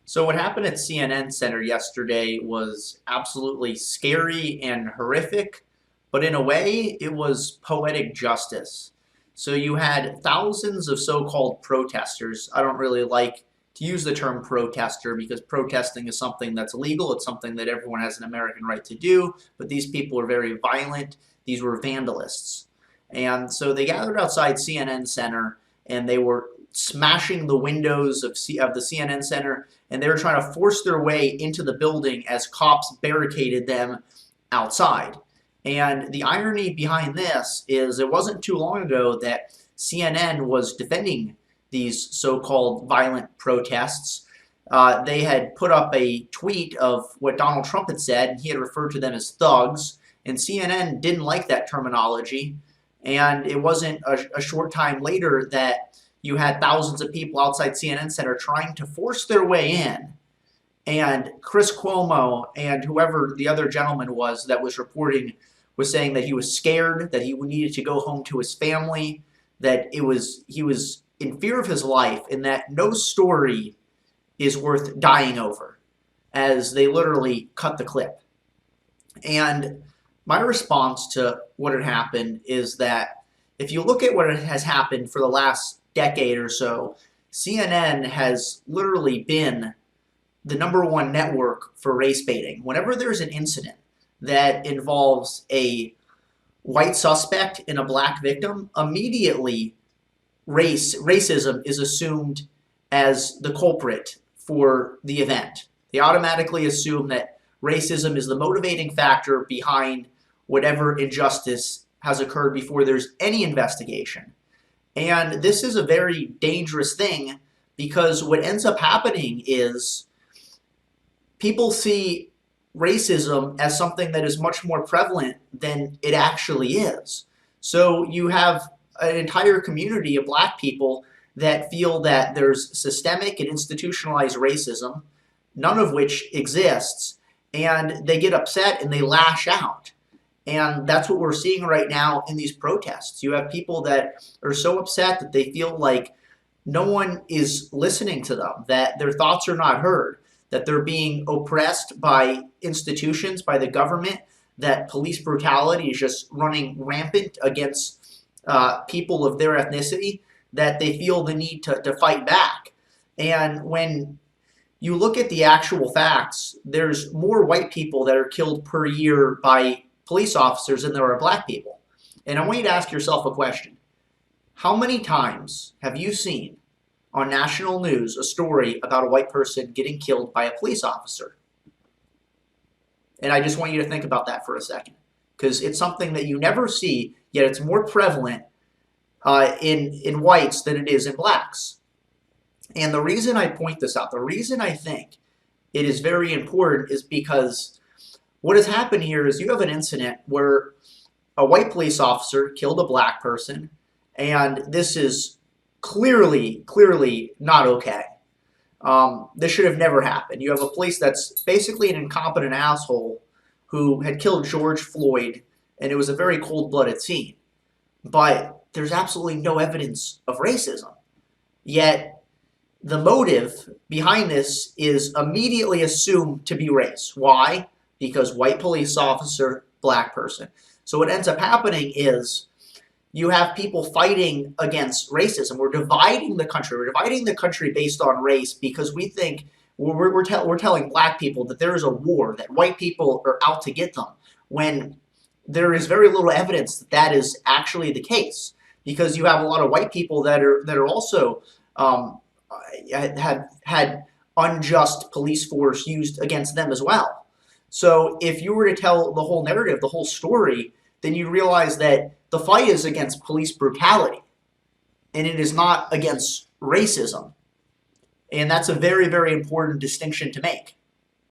So what happened at CNN Center yesterday was absolutely scary and horrific, but in a way, it was poetic justice. So you had thousands of so-called protesters. I don't really like to use the term protester because protesting is something that's illegal. It's something that everyone has an American right to do, but these people are very violent. These were vandalists. And so they gathered outside CNN Center and they were smashing the windows of the CNN Center, and they were trying to force their way into the building as cops barricaded them outside. And the irony behind this is it wasn't too long ago that CNN was defending these so-called violent protests. They had put up a tweet of what Donald Trump had said, and he had referred to them as thugs, and CNN didn't like that terminology. And it wasn't a short time later that you had thousands of people outside CNN Center trying to force their way in. And Chris Cuomo and whoever the other gentleman was that was reporting was saying that he was scared, that he needed to go home to his family, that he was in fear of his life, and that no story is worth dying over, as they literally cut the clip. And my response to what had happened is that if you look at what has happened for the last decade or so, CNN has literally been the #1 network for race baiting. Whenever there's an incident that involves a white suspect and a black victim, immediately racism is assumed as the culprit for the event. They automatically assume that racism is the motivating factor behind whatever injustice has occurred before there's any investigation. And this is a very dangerous thing because what ends up happening is people see racism as something that is much more prevalent than it actually is. So you have an entire community of black people that feel that there's systemic and institutionalized racism, none of which exists, and they get upset and they lash out. And that's what we're seeing right now in these protests. You have people that are so upset that they feel like no one is listening to them, that their thoughts are not heard, that they're being oppressed by institutions, by the government, that police brutality is just running rampant against people of their ethnicity, that they feel the need to fight back. And when you look at the actual facts, there's more white people that are killed per year by police officers than there are black people. And I want you to ask yourself a question. How many times have you seen on national news a story about a white person getting killed by a police officer? And I just want you to think about that for a second, because it's something that you never see, yet it's more prevalent in whites than it is in blacks. And the reason I point this out, the reason I think it is very important is because what has happened here is you have an incident where a white police officer killed a black person, and this is clearly not okay. This should have never happened. You have a police that's basically an incompetent asshole who had killed George Floyd, and it was a very cold-blooded scene. But there's absolutely no evidence of racism. Yet the motive behind this is immediately assumed to be race. Why? Because white police officer, black person. So what ends up happening is you have people fighting against racism. We're dividing the country. We're dividing the country based on race because we think we're telling black people that there is a war, that white people are out to get them, when there is very little evidence that that is actually the case. Because you have a lot of white people that are also have had unjust police force used against them as well. So if you were to tell the whole narrative, the whole story, then you realize that the fight is against police brutality, and it is not against racism. And that's a very important distinction to make.